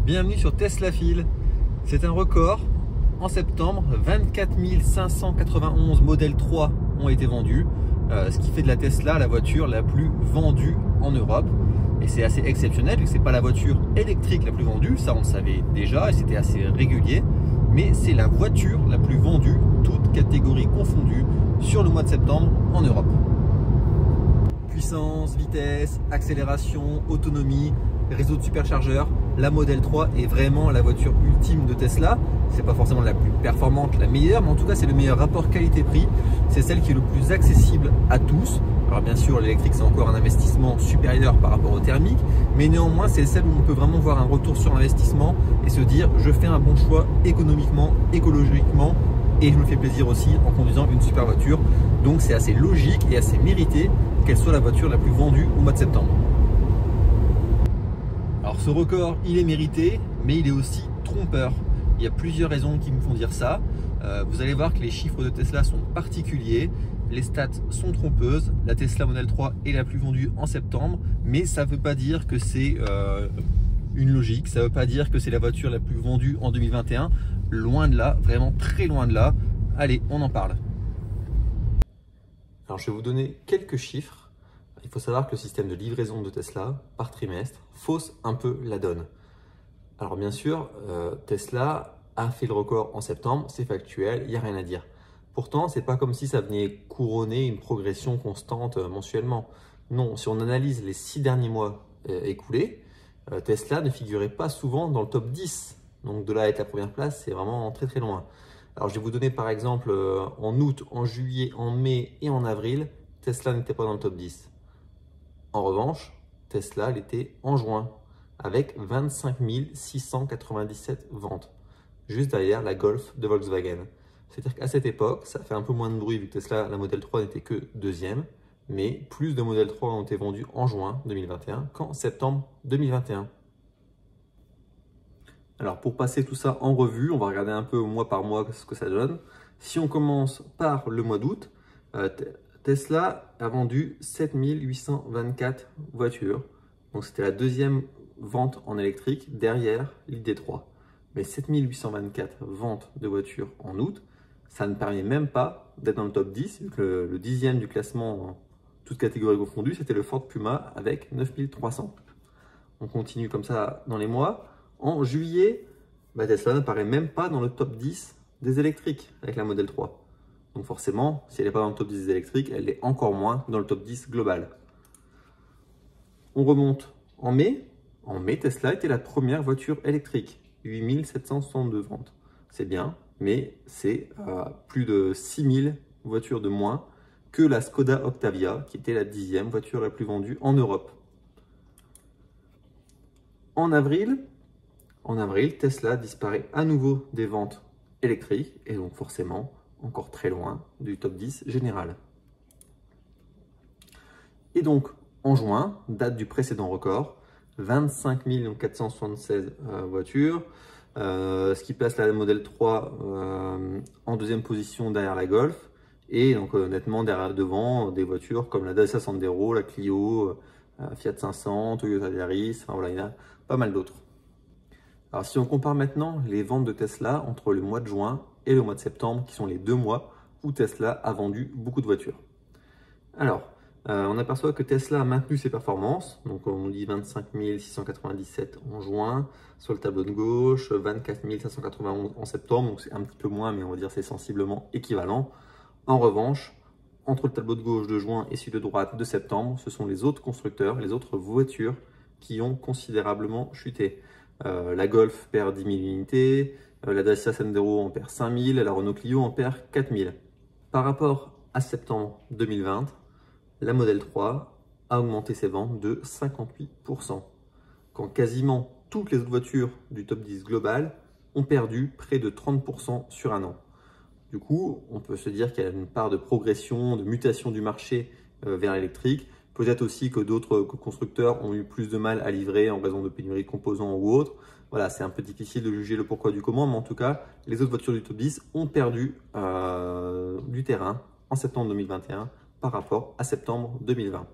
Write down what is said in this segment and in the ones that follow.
Bienvenue sur Tesla Fil. C'est un record. En septembre, 24 591 Model 3 ont été vendus, ce qui fait de la Tesla la voiture la plus vendue en Europe. Et c'est assez exceptionnel vu que ce n'est pas la voiture électrique la plus vendue, ça on le savait déjà et c'était assez régulier, mais c'est la voiture la plus vendue, toutes catégories confondues, sur le mois de septembre en Europe. Puissance, vitesse, accélération, autonomie, réseau de superchargeurs, la Model 3 est vraiment la voiture ultime de Tesla. C'est pas forcément la plus performante, la meilleure, mais en tout cas c'est le meilleur rapport qualité-prix. C'est celle qui est le plus accessible à tous. Alors bien sûr l'électrique c'est encore un investissement supérieur par rapport au thermique, mais néanmoins c'est celle où on peut vraiment voir un retour sur investissement et se dire je fais un bon choix économiquement, écologiquement, et je me fais plaisir aussi en conduisant une super voiture. Donc c'est assez logique et assez mérité qu'elle soit la voiture la plus vendue au mois de septembre. Alors ce record il est mérité, mais il est aussi trompeur. Il y a plusieurs raisons qui me font dire ça. Vous allez voir que les chiffres de Tesla sont particuliers, les stats sont trompeuses. La Tesla Model 3 est la plus vendue en septembre, mais ça ne veut pas dire que c'est une logique, ça ne veut pas dire que c'est la voiture la plus vendue en 2021. Loin de là, vraiment très loin de là. Allez, on en parle. Alors je vais vous donner quelques chiffres. Il faut savoir que le système de livraison de Tesla par trimestre fausse un peu la donne. Alors bien sûr, Tesla a fait le record en septembre, c'est factuel, il n'y a rien à dire. Pourtant, c'est pas comme si ça venait couronner une progression constante mensuellement. Non, si on analyse les 6 derniers mois écoulés, Tesla ne figurait pas souvent dans le top 10. Donc de là à être la première place, c'est vraiment très très loin. Alors je vais vous donner par exemple en août, en juillet, en mai et en avril, Tesla n'était pas dans le top 10. En revanche, Tesla l'était en juin avec 25 697 ventes, juste derrière la Golf de Volkswagen. C'est-à-dire qu'à cette époque, ça fait un peu moins de bruit vu que Tesla, la Model 3 n'était que deuxième, mais plus de Model 3 ont été vendus en juin 2021 qu'en septembre 2021. Alors pour passer tout ça en revue, on va regarder un peu mois par mois ce que ça donne. Si on commence par le mois d'août, Tesla a vendu 7 824 voitures. Donc c'était la deuxième vente en électrique derrière l'ID3. Mais 7 824 ventes de voitures en août, ça ne permet même pas d'être dans le top 10. Vu que le dixième du classement, toutes catégories confondues, c'était le Ford Puma avec 9 300. On continue comme ça dans les mois. En juillet, Tesla n'apparaît même pas dans le top 10 des électriques avec la Model 3. Donc forcément, si elle n'est pas dans le top 10 des électriques, elle est encore moins dans le top 10 global. On remonte en mai. En mai, Tesla était la première voiture électrique. 8 762 ventes. C'est bien, mais c'est plus de 6 000 voitures de moins que la Skoda Octavia, qui était la 10e voiture la plus vendue en Europe. En avril, Tesla disparaît à nouveau des ventes électriques et donc forcément encore très loin du top 10 général. Et donc en juin, date du précédent record, 25 476 voitures, ce qui place la Model 3 en deuxième position derrière la Golf et donc nettement derrière devant des voitures comme la Dacia Sandero, la Clio, Fiat 500, Toyota Yaris, enfin voilà, il y en a pas mal d'autres. Alors si on compare maintenant les ventes de Tesla entre le mois de juin et le mois de septembre, qui sont les 2 mois où Tesla a vendu beaucoup de voitures. Alors, on aperçoit que Tesla a maintenu ses performances. Donc on dit 25 697 en juin sur le tableau de gauche, 24 591 en septembre, donc c'est un petit peu moins, mais on va dire c'est sensiblement équivalent. En revanche, entre le tableau de gauche de juin et celui de droite de septembre, ce sont les autres constructeurs, les autres voitures qui ont considérablement chuté. La Golf perd 10 000 unités, la Dacia Sandero en perd 5 000, la Renault Clio en perd 4 000. Par rapport à septembre 2020, la Model 3 a augmenté ses ventes de 58%, quand quasiment toutes les autres voitures du top 10 global ont perdu près de 30% sur un an. Du coup, on peut se dire qu'il y a une part de progression, de mutation du marché vers l'électrique. Peut-être aussi que d'autres constructeurs ont eu plus de mal à livrer en raison de pénurie de composants ou autres. Voilà, c'est un peu difficile de juger le pourquoi du comment, mais en tout cas, les autres voitures du top 10 ont perdu du terrain en septembre 2021 par rapport à septembre 2020.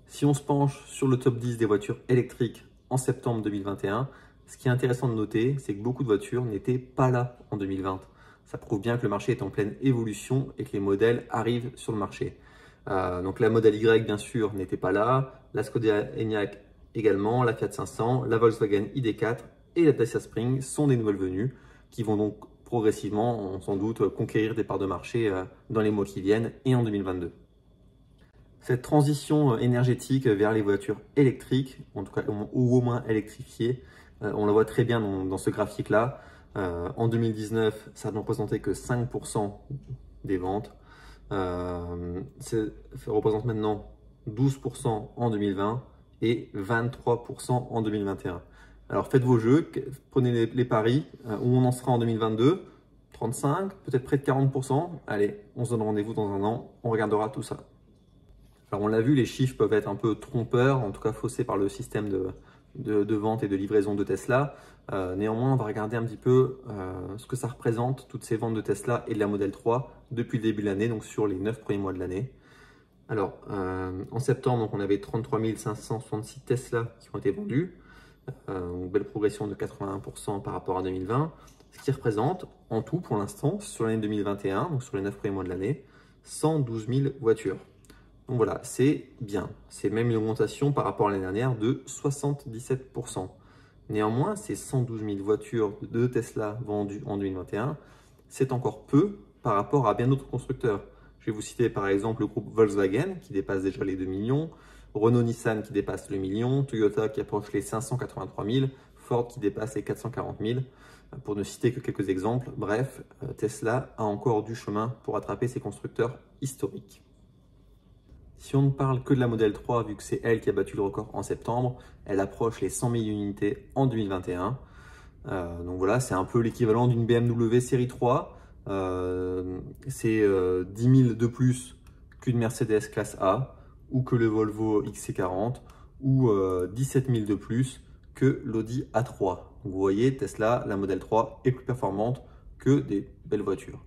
Si on se penche sur le top 10 des voitures électriques en septembre 2021, Ce qui est intéressant de noter, c'est que beaucoup de voitures n'étaient pas là en 2020. Ça prouve bien que le marché est en pleine évolution et que les modèles arrivent sur le marché. Donc la Model Y, bien sûr, n'était pas là, la Skoda Enyaq également, la Fiat 500, la Volkswagen ID4 et la Dacia Spring sont des nouvelles venues qui vont donc progressivement, sans doute, conquérir des parts de marché dans les mois qui viennent et en 2022. Cette transition énergétique vers les voitures électriques, en tout cas ou au moins électrifiées, on la voit très bien dans ce graphique-là. En 2019, ça ne représentait que 5% des ventes. Ça représente maintenant 12% en 2020 et 23% en 2021. Alors faites vos jeux, prenez les paris, où on en sera en 2022, 35, peut-être près de 40%. Allez, on se donne rendez-vous dans un an, on regardera tout ça. Alors on l'a vu, les chiffres peuvent être un peu trompeurs, en tout cas faussés par le système de vente et de livraison de Tesla. Néanmoins, on va regarder un petit peu ce que ça représente, toutes ces ventes de Tesla et de la Model 3 depuis le début de l'année, donc sur les 9 premiers mois de l'année. Alors, en septembre, donc, on avait 33 566 Tesla qui ont été vendus, une belle progression de 81% par rapport à 2020, ce qui représente en tout pour l'instant, sur l'année 2021, donc sur les 9 premiers mois de l'année, 112 000 voitures. Donc voilà, c'est bien. C'est même une augmentation par rapport à l'année dernière de 77%. Néanmoins, ces 112 000 voitures de Tesla vendues en 2021, c'est encore peu par rapport à bien d'autres constructeurs. Je vais vous citer par exemple le groupe Volkswagen qui dépasse déjà les 2 millions, Renault-Nissan qui dépasse le million, Toyota qui approche les 583 000, Ford qui dépasse les 440 000, pour ne citer que quelques exemples. Bref, Tesla a encore du chemin pour attraper ces constructeurs historiques. Si on ne parle que de la Model 3, vu que c'est elle qui a battu le record en septembre, elle approche les 100 000 unités en 2021. Donc voilà, c'est un peu l'équivalent d'une BMW série 3. C'est 10 000 de plus qu'une Mercedes classe A ou que le Volvo XC40 ou 17 000 de plus que l'Audi A3. Donc vous voyez, Tesla, la Model 3 est plus performante que des belles voitures.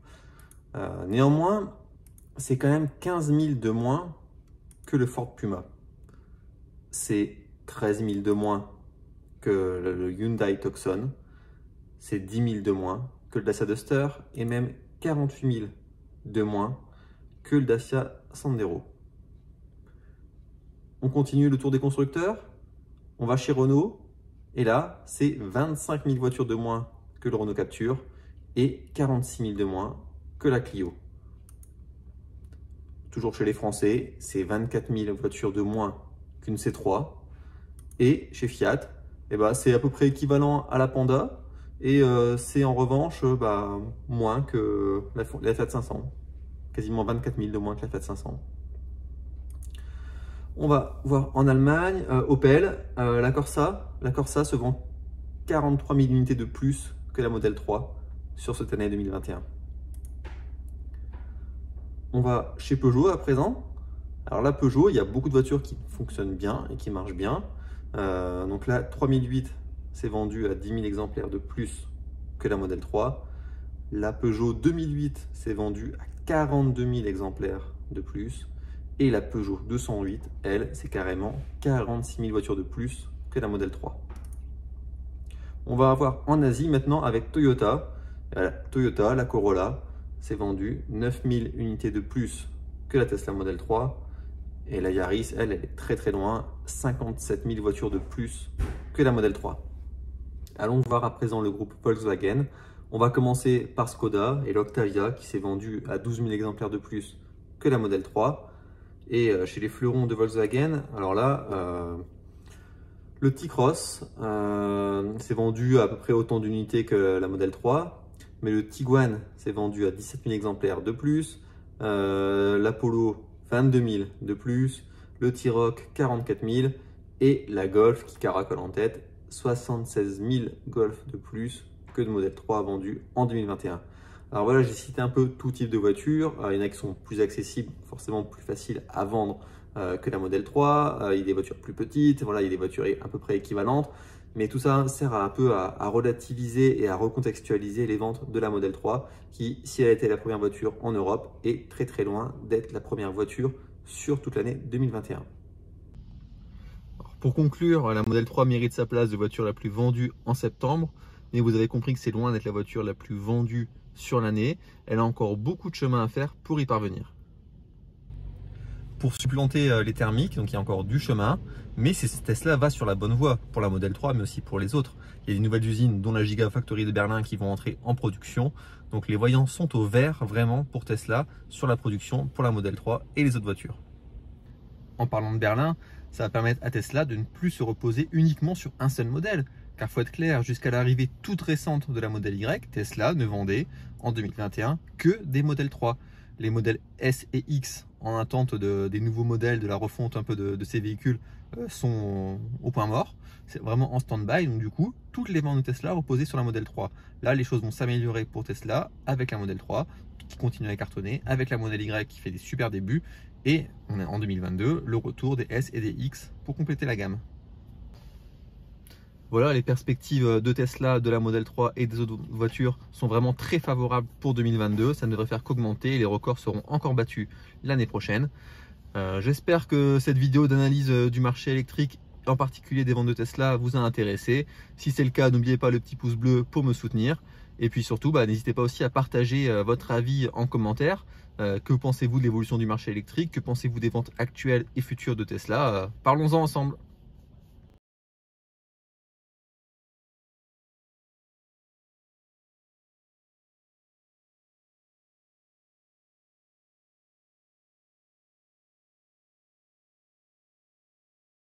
Néanmoins, c'est quand même 15 000 de moins que le Ford Puma. C'est 13 000 de moins que le Hyundai Tucson. C'est 10 000 de moins que le Dacia Duster et même 48 000 de moins que le Dacia Sandero. On continue le tour des constructeurs. On va chez Renault et là, c'est 25 000 voitures de moins que le Renault Captur et 46 000 de moins que la Clio. Toujours chez les Français, c'est 24 000 voitures de moins qu'une C3. Et chez Fiat, c'est à peu près équivalent à la Panda. Et c'est en revanche moins que la Fiat 500. Quasiment 24 000 de moins que la Fiat 500. On va voir en Allemagne, Opel, la Corsa. La Corsa se vend 43 000 unités de plus que la Model 3 sur cette année 2021. On va chez Peugeot à présent. Alors là, Peugeot, il y a beaucoup de voitures qui fonctionnent bien et qui marchent bien. Donc là, 3008, c'est vendu à 10 000 exemplaires de plus que la Model 3. La Peugeot 2008, c'est vendu à 42 000 exemplaires de plus. Et la Peugeot 208, elle, c'est carrément 46 000 voitures de plus que la Model 3. On va avoir en Asie maintenant avec Toyota. Toyota, la Corolla, c'est vendu 9000 unités de plus que la Tesla Model 3. Et la Yaris, elle est très très loin, 57 000 voitures de plus que la Model 3. Allons voir à présent le groupe Volkswagen. On va commencer par Skoda et l'Octavia qui s'est vendu à 12 000 exemplaires de plus que la Model 3. Et chez les fleurons de Volkswagen, alors là, le T-Cross s'est vendu à peu près autant d'unités que la Model 3. Mais le Tiguan s'est vendu à 17 000 exemplaires de plus, l'Apollo 22 000 de plus, le T-Roc 44 000 et la Golf qui caracole en tête 76 000 Golf de plus que de Model 3 vendus en 2021. Alors voilà, j'ai cité un peu tout type de voitures. Il y en a qui sont plus accessibles, forcément plus faciles à vendre que la Model 3. Il y a des voitures plus petites, voilà, il y a des voitures à peu près équivalentes. Mais tout ça sert un peu à relativiser et à recontextualiser les ventes de la Model 3 qui, si elle était la première voiture en Europe, est très très loin d'être la première voiture sur toute l'année 2021. Alors, Pour conclure, la Model 3 mérite sa place de voiture la plus vendue en septembre, mais vous avez compris que c'est loin d'être la voiture la plus vendue sur l'année. Elle a encore beaucoup de chemin à faire pour y parvenir. Pour supplanter les thermiques, donc il y a encore du chemin, mais Tesla va sur la bonne voie pour la Model 3, mais aussi pour les autres. Il y a des nouvelles usines, dont la Gigafactory de Berlin, qui vont entrer en production. Donc les voyants sont au vert vraiment pour Tesla sur la production pour la Model 3 et les autres voitures. En parlant de Berlin, ça va permettre à Tesla de ne plus se reposer uniquement sur un seul modèle. Car faut être clair, jusqu'à l'arrivée toute récente de la Model Y, Tesla ne vendait en 2021 que des Model 3. Les modèles S et X en attente des nouveaux modèles, de la refonte un peu de ces véhicules sont au point mort. C'est vraiment en stand-by, donc du coup, toutes les ventes de Tesla reposaient sur la Model 3. Là, les choses vont s'améliorer pour Tesla avec la Model 3 qui continue à cartonner, avec la Model Y qui fait des super débuts, et on est en 2022, le retour des S et des X pour compléter la gamme. Voilà, les perspectives de Tesla, de la Model 3 et des autres voitures sont vraiment très favorables pour 2022. Ça ne devrait faire qu'augmenter et les records seront encore battus l'année prochaine. J'espère que cette vidéo d'analyse du marché électrique, en particulier des ventes de Tesla, vous a intéressé. Si c'est le cas, n'oubliez pas le petit pouce bleu pour me soutenir. Et puis surtout, n'hésitez pas aussi à partager votre avis en commentaire. Que pensez-vous de l'évolution du marché électrique? Que pensez-vous des ventes actuelles et futures de Tesla? Parlons-en ensemble.